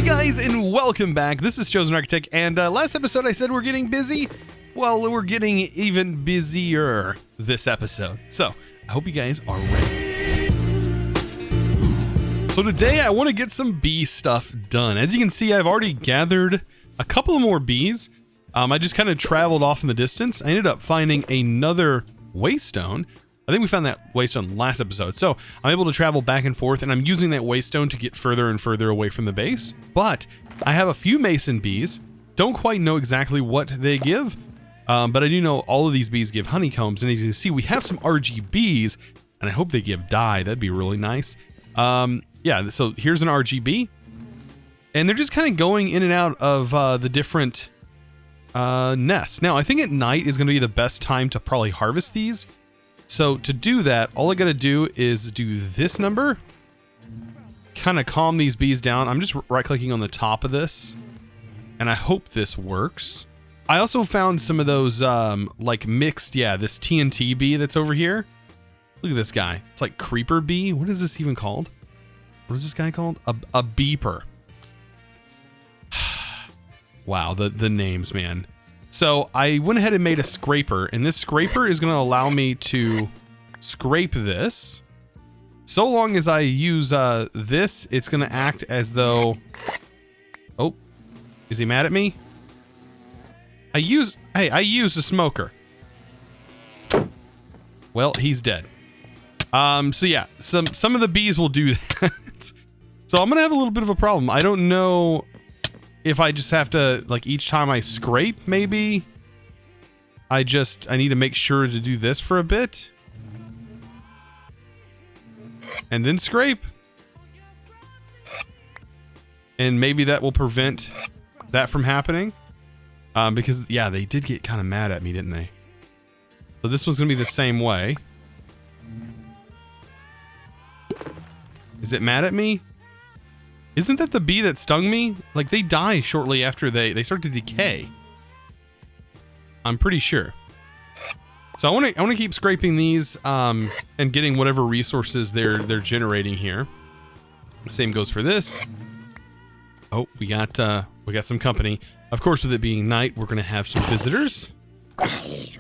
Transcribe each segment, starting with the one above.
guys, and welcome back. This is ChosenArchitect, and last episode I said we're getting busy. Well, we're getting even busier this episode. So, I hope you guys are ready. So today I want to get some bee stuff done. As you can see, I've already gathered a couple of more bees. I just kind of traveled off in the distance. I ended up finding another waystone. I think we found that waystone last episode. So I'm able to travel back and forth, and I'm using that waystone to get further and further away from the base. But I have a few mason bees. Don't quite know exactly what they give, but I do know all of these bees give honeycombs. And as you can see, we have some RGBs, and I hope they give dye. That'd be really nice. Yeah, so here's an RGB. And they're just kind of going in and out of the different nests. Now, I think at night is going to be the best time to probably harvest these. So to do that, all I got to do is do this number, kind of calm these bees down. I'm just right clicking on the top of this, and I hope this works. I also found some of those like mixed, this TNT bee that's over here. Look at this guy. It's like creeper bee. What is this even called? What is this guy called? A beeper. Wow, the names, man. So I went ahead and made a scraper, and this scraper is going to allow me to scrape this. So long as I use this, it's going to act as though... Oh, is he mad at me? I used a smoker. Well, he's dead. So yeah, some of the bees will do that. So I'm going to have a little bit of a problem. I don't know if I just have to, like, each time I scrape, maybe I need to make sure to do this for a bit and then scrape, and maybe that will prevent that from happening, because yeah, they did get kind of mad at me, didn't they? So this one's gonna be the same way. Is it mad at me? Isn't that the bee that stung me? Like, they die shortly after they start to decay. I'm pretty sure. So I want to keep scraping these and getting whatever resources they're generating here. Same goes for this. Oh, we got some company. Of course, with it being night, we're gonna have some visitors. I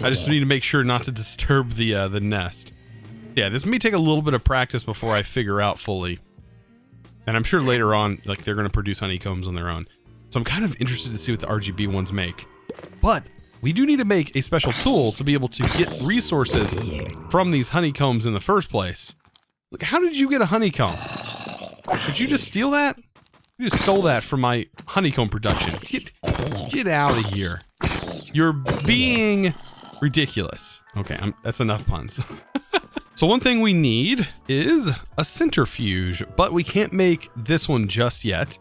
just need to make sure not to disturb the nest. Yeah, this may take a little bit of practice before I figure out fully. And I'm sure later on, like, they're going to produce honeycombs on their own. So I'm kind of interested to see what the RGB ones make. But we do need to make a special tool to be able to get resources from these honeycombs in the first place. Look, how did you get a honeycomb? Did you just steal that? You just stole that from my honeycomb production. Get out of here. You're being ridiculous. Okay, that's enough puns. So one thing we need is a centrifuge, but we can't make this one just yet.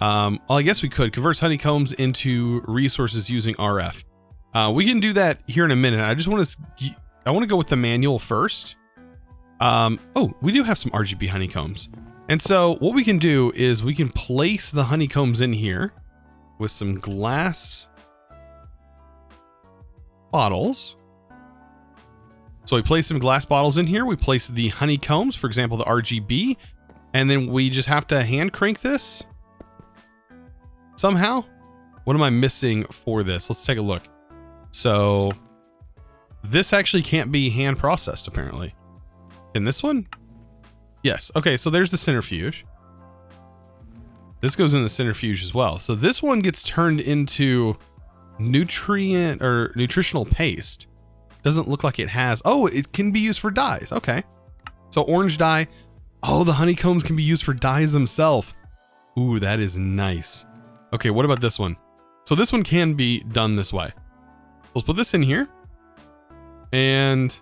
Well, I guess we could convert honeycombs into resources using RF. We can do that here in a minute. I want to go with the manual first. Oh, we do have some RGB honeycombs. And so what we can do is we can place the honeycombs in here with some glass bottles. So we place some glass bottles in here. We place the honeycombs, for example, the RGB, and then we just have to hand crank this somehow. What am I missing for this? Let's take a look. So this actually can't be hand processed, apparently. In this one? Yes. Okay, so there's the centrifuge. This goes in the centrifuge as well. So this one gets turned into nutritional paste. Doesn't look like it has. Oh, it can be used for dyes. Okay. So orange dye. Oh, the honeycombs can be used for dyes themselves. Ooh, that is nice. Okay, what about this one? So this one can be done this way. Let's put this in here. And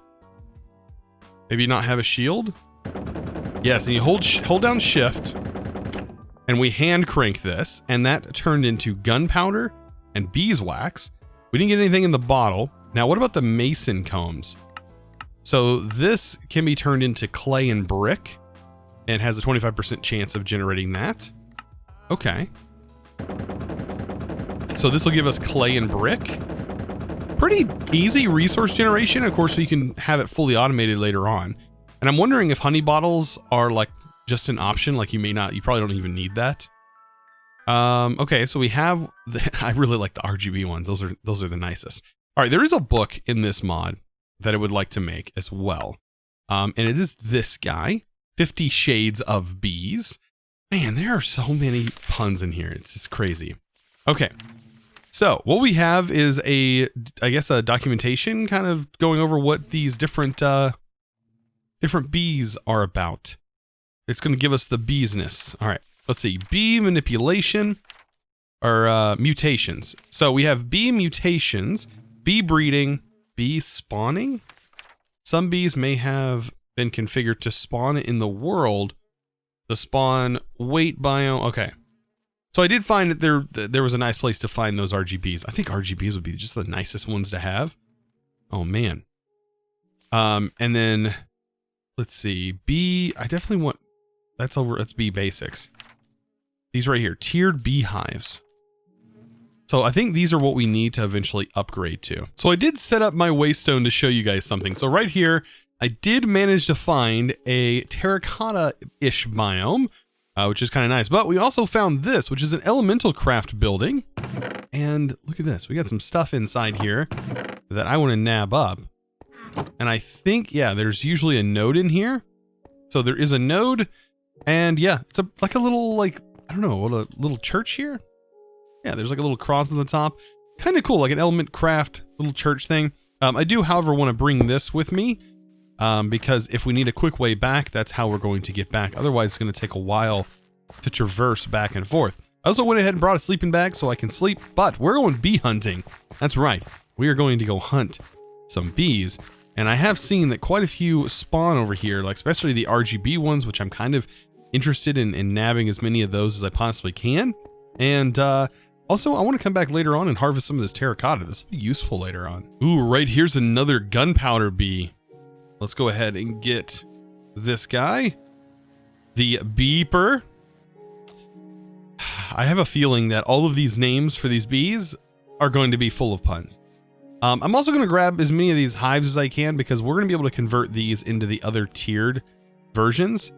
maybe not have a shield. Yes, and you hold down shift. And we hand crank this. And that turned into gunpowder and beeswax. We didn't get anything in the bottle. Now, what about the mason combs? So this can be turned into clay and brick and has a 25% chance of generating that. Okay. So this will give us clay and brick. Pretty easy resource generation. Of course, we can have it fully automated later on. And I'm wondering if honey bottles are like just an option. Like you probably don't even need that. Okay, so we have I really like the RGB ones. Those are the nicest. All right, there is a book in this mod that I would like to make as well. And it is this guy, 50 Shades of Bees. Man, there are so many puns in here. It's just crazy. Okay. So what we have is I guess a documentation kind of going over what these different bees are about. It's going to give us the beesness. All right. Let's see, bee manipulation or mutations. So we have bee mutations, bee breeding, bee spawning. Some bees may have been configured to spawn in the world. The spawn weight biome. Okay. So I did find that there was a nice place to find those RGBs. I think RGBs would be just the nicest ones to have. Oh man. And then let's see, bee. I definitely want. That's bee basics. These right here, tiered beehives. So I think these are what we need to eventually upgrade to. So I did set up my waystone to show you guys something. So right here, I did manage to find a terracotta-ish biome, which is kind of nice. But we also found this, which is an elemental craft building. And look at this. We got some stuff inside here that I want to nab up. And I think, yeah, there's usually a node in here. So there is a node. And yeah, it's like a little, like, I don't know, what, a little church here? Yeah, there's like a little cross on the top. Kind of cool, like an element craft little church thing. I do, however, want to bring this with me because if we need a quick way back, that's how we're going to get back. Otherwise, it's going to take a while to traverse back and forth. I also went ahead and brought a sleeping bag so I can sleep, but we're going bee hunting. That's right. We are going to go hunt some bees. And I have seen that quite a few spawn over here, like especially the RGB ones, which I'm kind of interested in nabbing as many of those as I possibly can. And also, I want to come back later on and harvest some of this terracotta. This will be useful later on. Ooh, right here's another gunpowder bee. Let's go ahead and get this guy. The beeper. I have a feeling that all of these names for these bees are going to be full of puns. I'm also going to grab as many of these hives as I can because we're going to be able to convert these into the other tiered versions.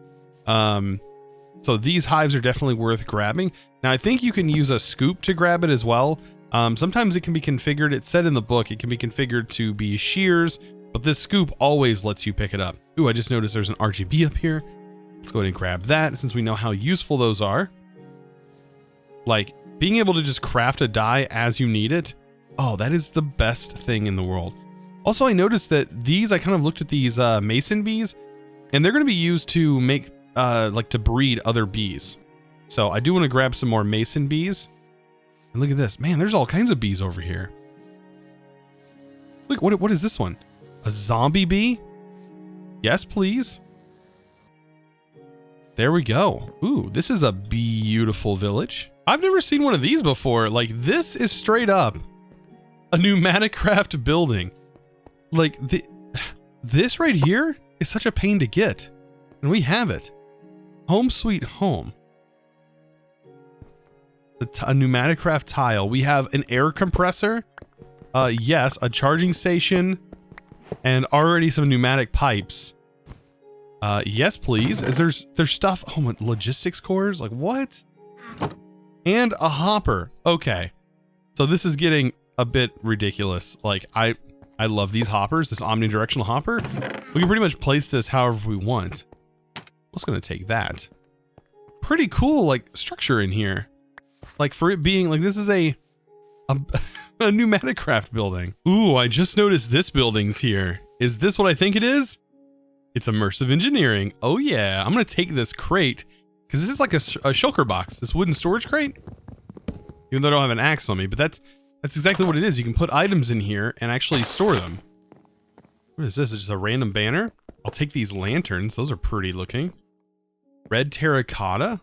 So these hives are definitely worth grabbing. Now, I think you can use a scoop to grab it as well. Sometimes it can be configured. It said in the book it can be configured to be shears, but this scoop always lets you pick it up. Ooh, I just noticed there's an RGB up here. Let's go ahead and grab that since we know how useful those are. Like, being able to just craft a dye as you need it. Oh, that is the best thing in the world. Also, I noticed that these, I kind of looked at these mason bees, and they're going to be used to make, like to breed other bees. So I do want to grab some more mason bees. And look at this. Man, there's all kinds of bees over here. Look, what is this one? A zombie bee? Yes, please. There we go. Ooh, this is a beautiful village. I've never seen one of these before. Like, this is straight up a pneumatic craft building. Like, this right here is such a pain to get. And we have it. Home sweet home. A pneumatic craft tile. We have an air compressor. Yes, a charging station. And already some pneumatic pipes. Yes, please. There's stuff. Oh, logistics cores? Like, what? And a hopper. Okay. So this is getting a bit ridiculous. Like, I love these hoppers, this omnidirectional hopper. We can pretty much place this however we want. What's going to take that? Pretty cool, like, structure in here. Like, for it being, like, this is a pneumatic craft building. Ooh, I just noticed this building's here. Is this what I think it is? It's immersive engineering. Oh, yeah. I'm going to take this crate, because this is like a shulker box, this wooden storage crate. Even though I don't have an axe on me, but that's exactly what it is. You can put items in here and actually store them. What is this? It's just a random banner? I'll take these lanterns. Those are pretty looking. Red terracotta.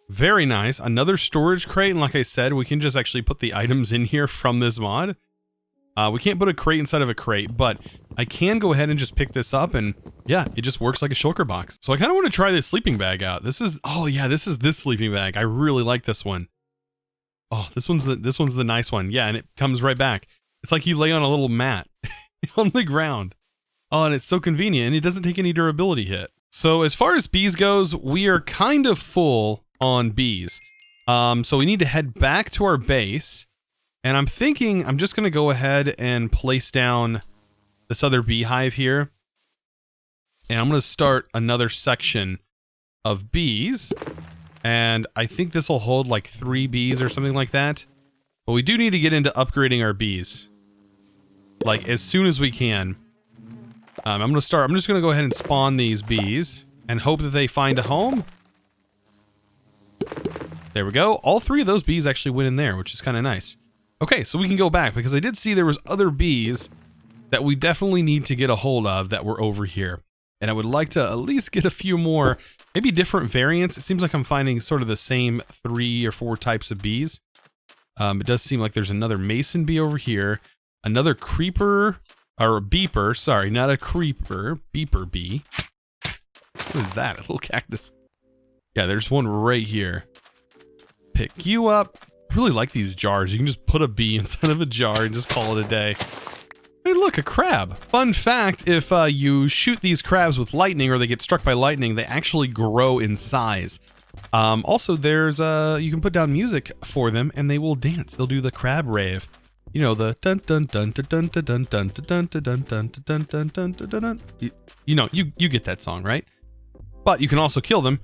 Very nice. Another storage crate. And like I said, we can just actually put the items in here from this mod. We can't put a crate inside of a crate, but I can go ahead and just pick this up, and yeah, it just works like a shulker box. So I kind of want to try this sleeping bag out. This is, oh yeah, this is this sleeping bag. I really like this one. Oh, this one's the nice one. Yeah, and it comes right back. It's like you lay on a little mat on the ground. Oh, and it's so convenient, and it doesn't take any durability hit. So as far as bees goes, we are kind of full on bees. So we need to head back to our base. And I'm thinking I'm just going to go ahead and place down this other beehive here. And I'm going to start another section of bees. And I think this will hold like 3 bees or something like that. But we do need to get into upgrading our bees, like as soon as we can. I'm just going to go ahead and spawn these bees and hope that they find a home. There we go. All 3 of those bees actually went in there, which is kind of nice. Okay, so we can go back because I did see there was other bees that we definitely need to get a hold of that were over here. And I would like to at least get a few more, maybe different variants. It seems like I'm finding sort of the same 3 or 4 types of bees. It does seem like there's another mason bee over here, another creeper, or a beeper, sorry, not a creeper, beeper bee. What is that, a little cactus? Yeah, there's one right here. Pick you up. I really like these jars. You can just put a bee inside of a jar and just call it a day. Hey, look, a crab. Fun fact, if you shoot these crabs with lightning or they get struck by lightning, they actually grow in size. Also, there's you can put down music for them and they will dance. They'll do the crab rave. You know, the dun dun dun dun dun dun dun dun dun dun dun dun dun dun dun dun. You know, you get that song, right? But you can also kill them,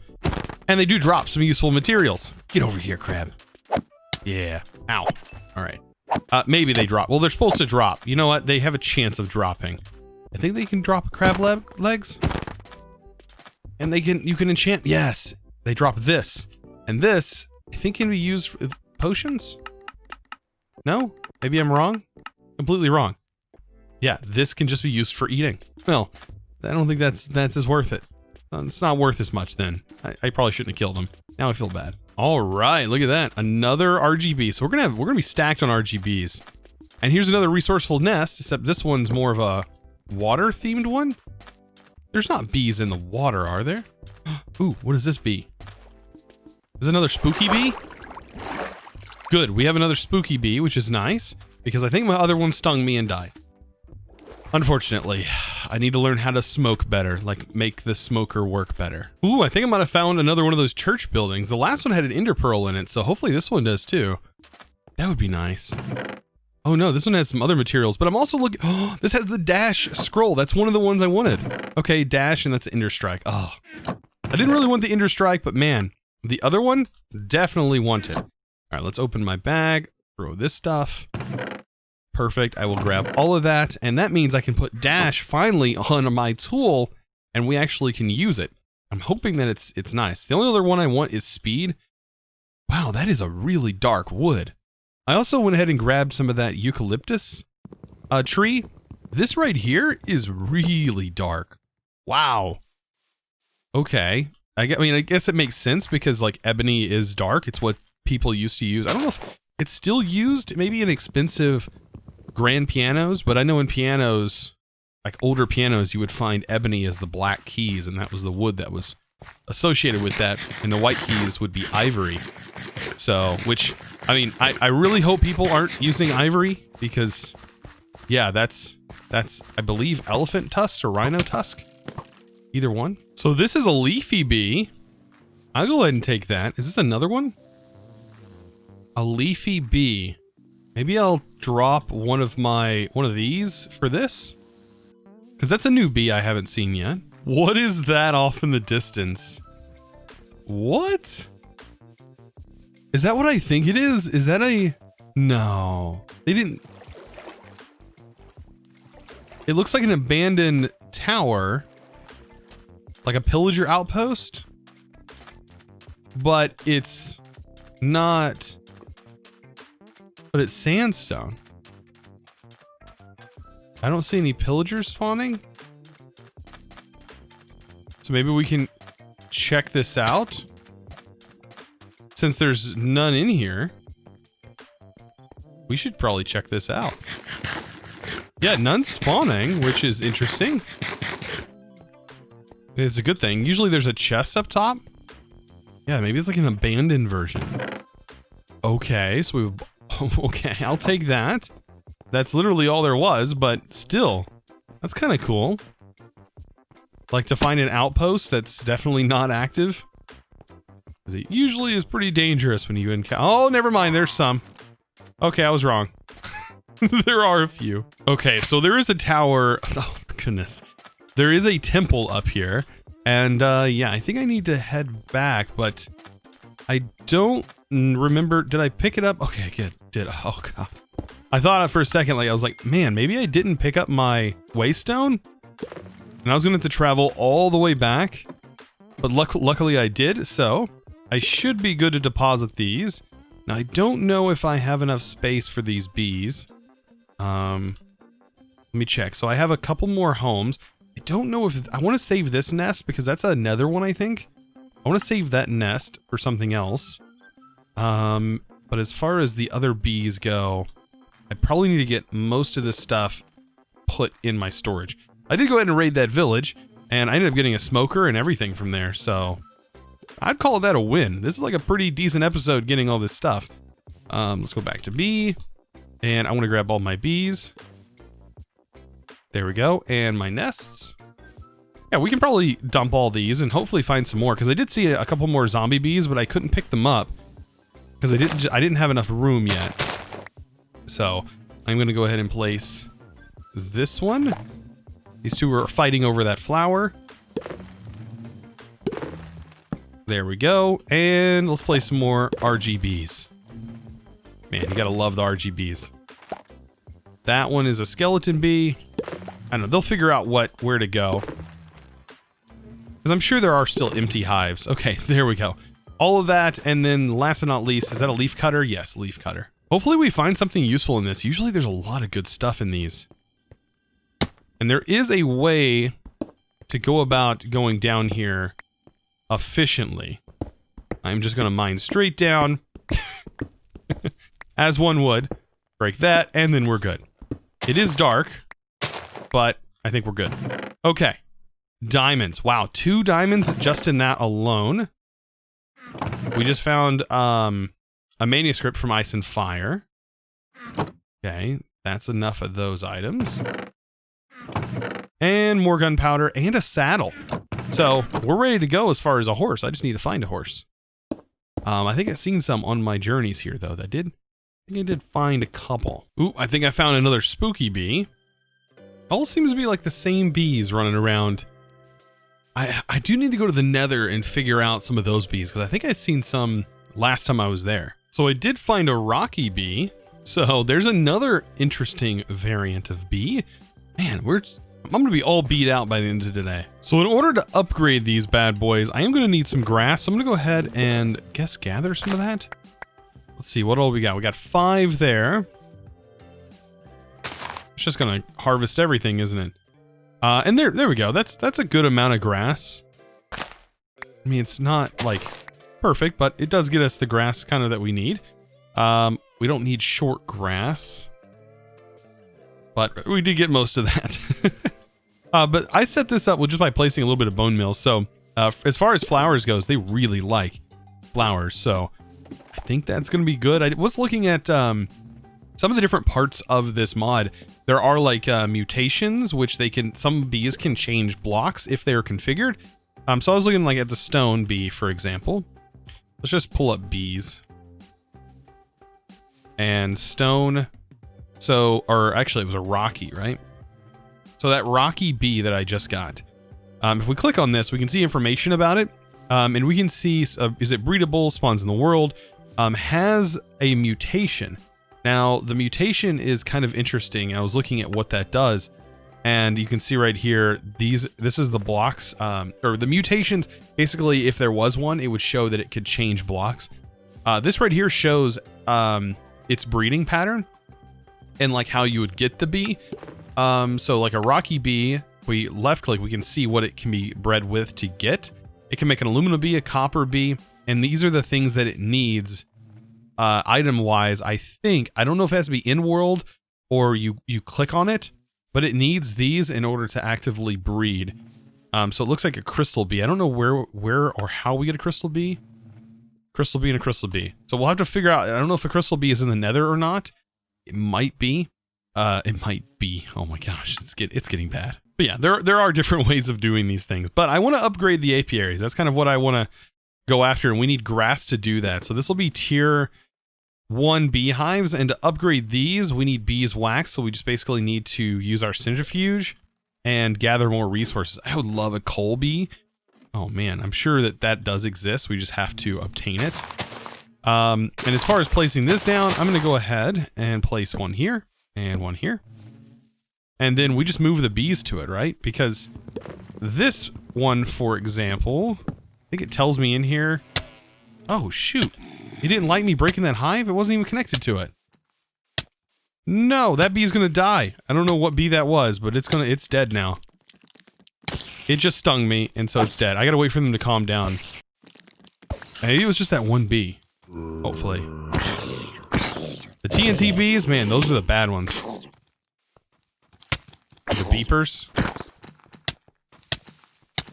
and they do drop some useful materials. Get over here, crab. Yeah. Ow. All right. Maybe they drop. Well, they're supposed to drop. You know what? They have a chance of dropping. I think they can drop crab legs. And you can enchant. Yes. They drop this. And this, I think, can be used with potions? No? Maybe I'm wrong? Completely wrong. Yeah, this can just be used for eating. Well, I don't think that's as worth it. It's not worth as much then. I probably shouldn't have killed him. Now I feel bad. All right, look at that. Another RGB. So we're gonna be stacked on RGBs. And here's another resourceful nest, except this one's more of a water themed one. There's not bees in the water, are there? Ooh, what is this bee? Is another spooky bee? Good, we have another spooky bee, which is nice, because I think my other one stung me and died. Unfortunately, I need to learn how to smoke better, like make the smoker work better. Ooh, I think I might have found another one of those church buildings. The last one had an ender pearl in it, so hopefully this one does too. That would be nice. Oh no, this one has some other materials, but I'm also looking, oh, this has the dash scroll. That's one of the ones I wanted. Okay, dash, and that's ender strike. Oh, I didn't really want the ender strike, but man, the other one, definitely want it. All right, let's open my bag, throw this stuff. Perfect. I will grab all of that, and that means I can put dash finally on my tool, and we actually can use it. I'm hoping that it's nice. The only other one I want is speed. Wow, that is a really dark wood. I also went ahead and grabbed some of that eucalyptus tree. This right here is really dark. Wow. Okay. I guess it makes sense because like ebony is dark. It's what people used to use. I don't know if it's still used, maybe in expensive grand pianos, but I know in pianos, like older pianos, you would find ebony as the black keys, and that was the wood that was associated with that, and the white keys would be ivory. So, which, I mean, I really hope people aren't using ivory, because, yeah, that's I believe, elephant tusk or rhino tusk. Either one. So this is a leafy bee. I'll go ahead and take that. Is this another one? A leafy bee. Maybe I'll drop one of these for this, because that's a new bee I haven't seen yet. What is that off in the distance? What? Is that what I think it is? Is that a... No. They didn't... It looks like an abandoned tower. Like a pillager outpost. But it's not... But it's sandstone. I don't see any pillagers spawning. So maybe we can check this out. Since there's none in here, we should probably check this out. Yeah, none spawning, which is interesting. It's a good thing. Usually there's a chest up top. Yeah, maybe it's like an abandoned version. Okay, so we've... Okay, I'll take that. That's literally all there was, but still, that's kind of cool. Like to find an outpost that's definitely not active. 'Cause it usually is pretty dangerous when you encounter... Oh, never mind. There's some. Okay, I was wrong. There are a few. Okay, so there is a tower. Oh, goodness. There is a temple up here. And, yeah, I think I need to head back, but I don't remember. Did I pick it up? Okay, good. Did. Oh, God. I thought for a second, like, I was like, man, maybe I didn't pick up my waystone? And I was going to have to travel all the way back. But luckily I did, so I should be good to deposit these. Now, I don't know if I have enough space for these bees. Let me check. So I have a couple more homes. I don't know if... I want to save this nest because that's another one, I think. I want to save that nest for something else. But as far as the other bees go, I probably need to get most of this stuff put in my storage. I did go ahead and raid that village, and I ended up getting a smoker and everything from there, so I'd call that a win. This is like a pretty decent episode getting all this stuff. Let's go back to bee, and I want to grab all my bees. There we go, and my nests. Yeah, we can probably dump all these and hopefully find some more, because I did see a couple more zombie bees, but I couldn't pick them up because I didn't have enough room yet. So I'm going to go ahead and place this one. These two are fighting over that flower. There we go. And let's place some more RGBs. Man, you gotta love the RGBs. That one is a skeleton bee. I don't know, they'll figure out where to go. Because I'm sure there are still empty hives. Okay, there we go. All of that, and then last but not least, is that a leaf cutter? Yes, leaf cutter. Hopefully we find something useful in this. Usually there's a lot of good stuff in these. And there is a way to go about going down here efficiently. I'm just going to mine straight down. As one would. Break that, and then we're good. It is dark, but I think we're good. Okay. Diamonds. Wow, 2 diamonds just in that alone. We just found a manuscript from Ice and Fire. Okay, that's enough of those items. And more gunpowder and a saddle. So we're ready to go as far as a horse. I just need to find a horse. I think I've seen some on my journeys here, though. I think I did find a couple. Ooh, I think I found another spooky bee. All seems to be like the same bees running around. I do need to go to the Nether and figure out some of those bees, because I think I've seen some last time I was there. So I did find a rocky bee. So there's another interesting variant of bee. Man, I'm going to be all beat out by the end of today. So in order to upgrade these bad boys, I am going to need some grass. I'm going to go ahead and gather some of that. Let's see, what all we got? We got 5 there. It's just going to harvest everything, isn't it? And there we go. That's a good amount of grass. I mean, it's not like perfect, but it does get us the grass kind of that we need. We don't need short grass, but we did get most of that. But I set this up just by placing a little bit of bone meal. So as far as flowers goes, they really like flowers. So I think that's going to be good. I was looking at some of the different parts of this mod. There are like mutations, which some bees can change blocks if they're configured. So I was looking like at the stone bee, for example. Let's just pull up bees. And stone. So, or actually it was a rocky, right? So that rocky bee that I just got. If we click on this, we can see information about it. And we can see, is it breedable, spawns in the world, has a mutation. Now, the mutation is kind of interesting. I was looking at what that does. And you can see right here, this is the blocks, or the mutations. Basically, if there was one, it would show that it could change blocks. This right here shows its breeding pattern and like how you would get the bee. So like a rocky bee, we left click, we can see what it can be bred with to get. It can make an alumina bee, a copper bee, and these are the things that it needs item wise. I don't know if it has to be in world or you click on it, but it needs these in order to actively breed. So it looks like a crystal bee. I don't know where or how we get a crystal bee. Crystal bee and a crystal bee. So we'll have to figure out. I don't know if a crystal bee is in the Nether or not. It might be. It might be. Oh my gosh, it's getting bad. But yeah, there are different ways of doing these things. But I want to upgrade the apiaries. That's kind of what I want to go after, and we need grass to do that. So this will be tier 1 beehives, and to upgrade these, we need beeswax, so we just basically need to use our centrifuge and gather more resources. I would love a coal bee. Oh man, I'm sure that that does exist. We just have to obtain it. And as far as placing this down, I'm going to go ahead and place one here and one here. And then we just move the bees to it, right? Because this one, for example, I think it tells me in here. Oh, shoot. He didn't like me breaking that hive? It wasn't even connected to it. No, that bee's going to die. I don't know what bee that was, but it's dead now. It just stung me, and so it's dead. I got to wait for them to calm down. Maybe it was just that one bee. Hopefully. The TNT bees, man, those are the bad ones. The beepers.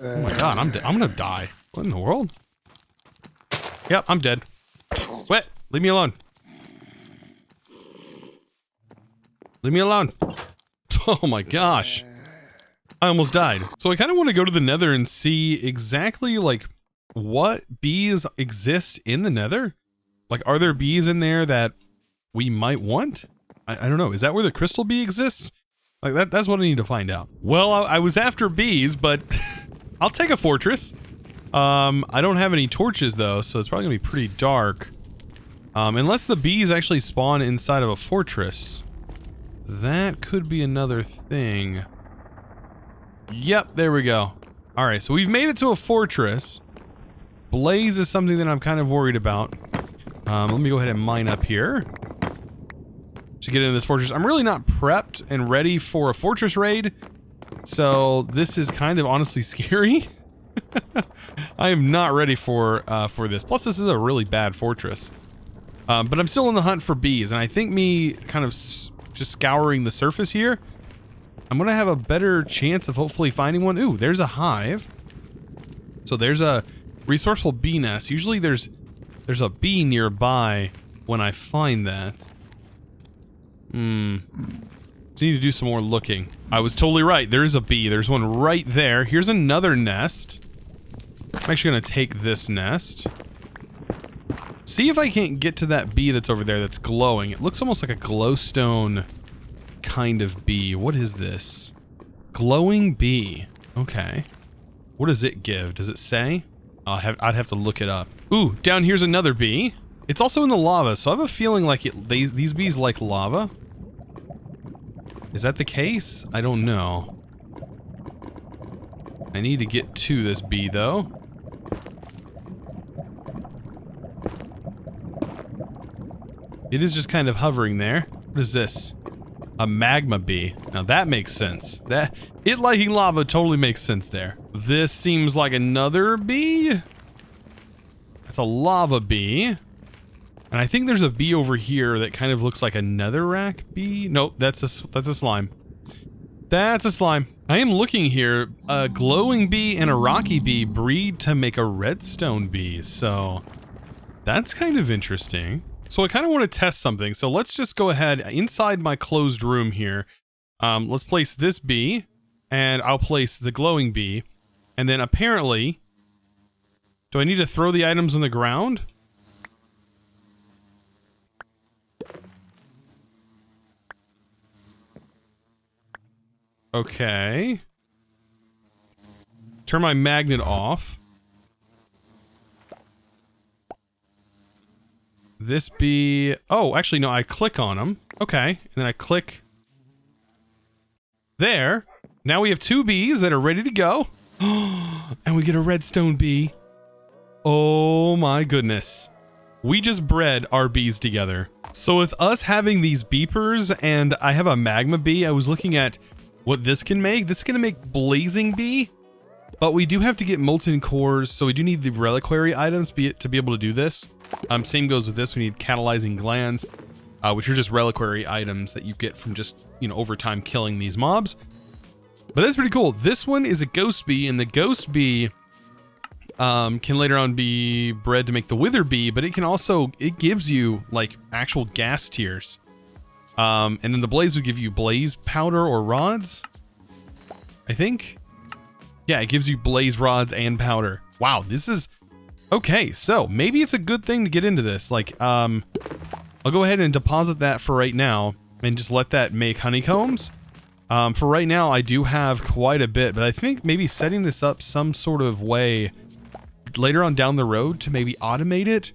Oh my god, I'm gonna die. What in the world? Yep, I'm dead. Wait, leave me alone. Leave me alone. Oh my gosh. I almost died. So I kind of want to go to the nether and see exactly like what bees exist in the nether. Like, are there bees in there that we might want? I don't know. Is that where the crystal bee exists? Like that's what I need to find out. Well, I was after bees, but I'll take a fortress. I don't have any torches though, so it's probably gonna be pretty dark. Unless the bees actually spawn inside of a fortress. That could be another thing. Yep, there we go. Alright, so we've made it to a fortress. Blaze is something that I'm kind of worried about. Let me go ahead and mine up here to get into this fortress. I'm really not prepped and ready for a fortress raid, so this is kind of honestly scary. I am not ready for this. Plus, this is a really bad fortress. But I'm still in the hunt for bees, and I think me kind of just scouring the surface here, I'm gonna have a better chance of hopefully finding one. Ooh, there's a hive. So there's a resourceful bee nest. Usually there's a bee nearby when I find that. So need to do some more looking. I was totally right. There is a bee. There's one right there. Here's another nest. I'm actually gonna take this nest. See if I can't get to that bee that's over there that's glowing. It looks almost like a glowstone kind of bee. What is this? Glowing bee. Okay. What does it give? Does it say? I'd have to look it up. Ooh, down here's another bee. It's also in the lava, so I have a feeling like these bees like lava. Is that the case? I don't know. I need to get to this bee, though. It is just kind of hovering there. What is this? A magma bee. Now that makes sense. It liking lava totally makes sense there. This seems like another bee. That's a lava bee. And I think there's a bee over here that kind of looks like a netherrack bee. Nope, that's a slime. That's a slime. I am looking here. A glowing bee and a rocky bee breed to make a redstone bee. So that's kind of interesting. So I kind of want to test something. So let's just go ahead inside my closed room here. Let's place this bee, and I'll place the glowing bee. And then apparently, do I need to throw the items on the ground? Okay. Turn my magnet off. This bee... Oh, actually, no, I click on them. Okay, and then I click... There. Now we have 2 bees that are ready to go. And we get a redstone bee. Oh my goodness. We just bred our bees together. So with us having these beepers and I have a magma bee, I was looking at what this can make. This is going to make blazing bee. But we do have to get molten cores, so we do need the reliquary items to be able to do this. Same goes with this. We need catalyzing glands, which are just reliquary items that you get from just, over time killing these mobs. But that's pretty cool. This one is a ghost bee, and the ghost bee can later on be bred to make the wither bee, but it gives you like actual gas tiers. And then the blaze would give you blaze powder or rods, I think. Yeah, it gives you blaze rods and powder. Wow, this is... Okay, so maybe it's a good thing to get into this. Like, I'll go ahead and deposit that for right now and just let that make honeycombs. For right now, I do have quite a bit, but I think maybe setting this up some sort of way later on down the road to maybe automate it,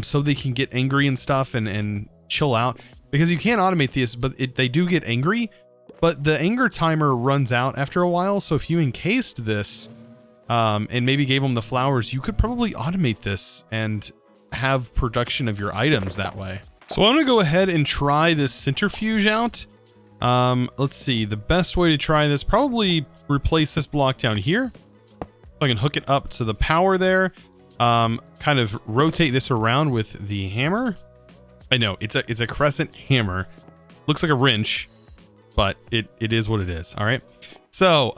so they can get angry and stuff and chill out. Because you can automate this, but they do get angry, but the anger timer runs out after a while. So if you encased this, and maybe gave them the flowers, you could probably automate this and have production of your items that way. So I'm gonna go ahead and try this centrifuge out. Let's see, the best way to try this, probably replace this block down here. I can hook it up to the power there. Kind of rotate this around with the hammer. I know it's a crescent hammer. Looks like a wrench, but it is what it is. All right. So,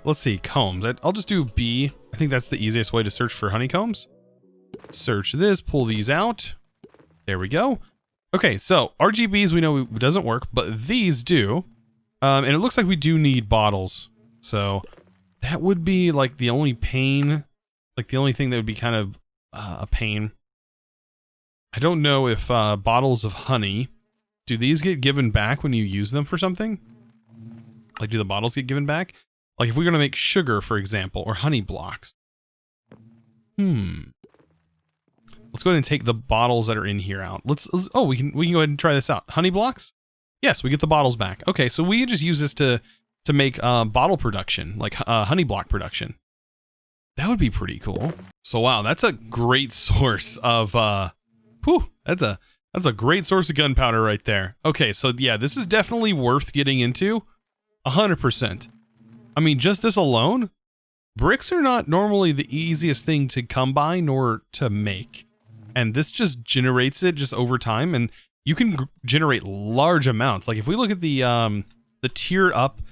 let's see, combs. I'll just do B. I think that's the easiest way to search for honeycombs. Search this, pull these out. There we go. Okay, so RGBs we know doesn't work, but these do. And it looks like we do need bottles. So that would be like the only pain, like the only thing that would be kind of a pain. I don't know if bottles of honey, do these get given back when you use them for something? Like, do the bottles get given back? Like, if we're going to make sugar, for example, or honey blocks. Let's go ahead and take the bottles that are in here out. Oh, we can go ahead and try this out. Honey blocks? Yes, we get the bottles back. Okay, so we can just use this to make bottle production, like honey block production. That would be pretty cool. So, wow, that's a great source of, that's a great source of gunpowder right there. Okay, so yeah, this is definitely worth getting into. 100%. I mean, just this alone, bricks are not normally the easiest thing to come by nor to make. And this just generates it just over time, and you can generate large amounts. Like if we look at the tiered up,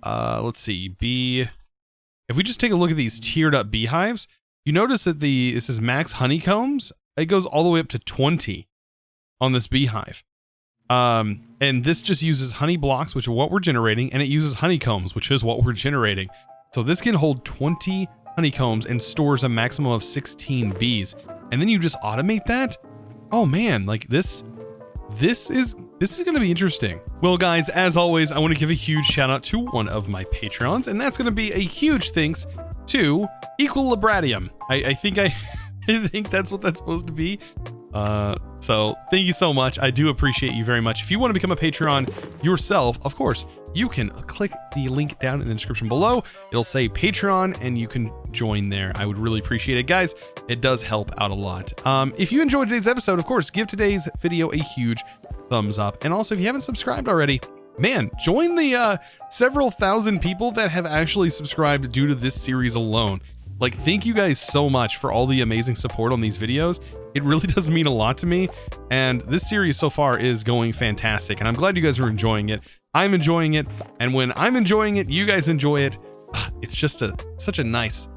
let's see, bee. If we just take a look at these tiered up beehives, you notice that this is max honeycombs. It goes all the way up to 20 on this beehive. And this just uses honey blocks, which are what we're generating, and it uses honeycombs, which is what we're generating. So this can hold 20 honeycombs and stores a maximum of 16 bees. And then you just automate that? Oh man, like this is going to be interesting. Well guys, as always, I want to give a huge shout out to one of my Patrons, and that's going to be a huge thanks to Equilibratium. I think I think that's what that's supposed to be. So thank you so much. I do appreciate you very much. If you want to become a Patreon yourself, of course, you can click the link down in the description below. It'll say Patreon and you can join there. I would really appreciate it, guys. It does help out a lot. If you enjoyed today's episode, of course, give today's video a huge thumbs up. And also, if you haven't subscribed already, man, join the several thousand people that have actually subscribed due to this series alone. Like, thank you guys so much for all the amazing support on these videos. It really does mean a lot to me. And this series so far is going fantastic. And I'm glad you guys are enjoying it. I'm enjoying it. And when I'm enjoying it, you guys enjoy it. It's just such a nice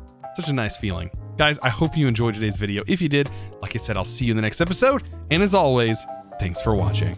feeling. Guys, I hope you enjoyed today's video. If you did, like I said, I'll see you in the next episode. And as always, thanks for watching.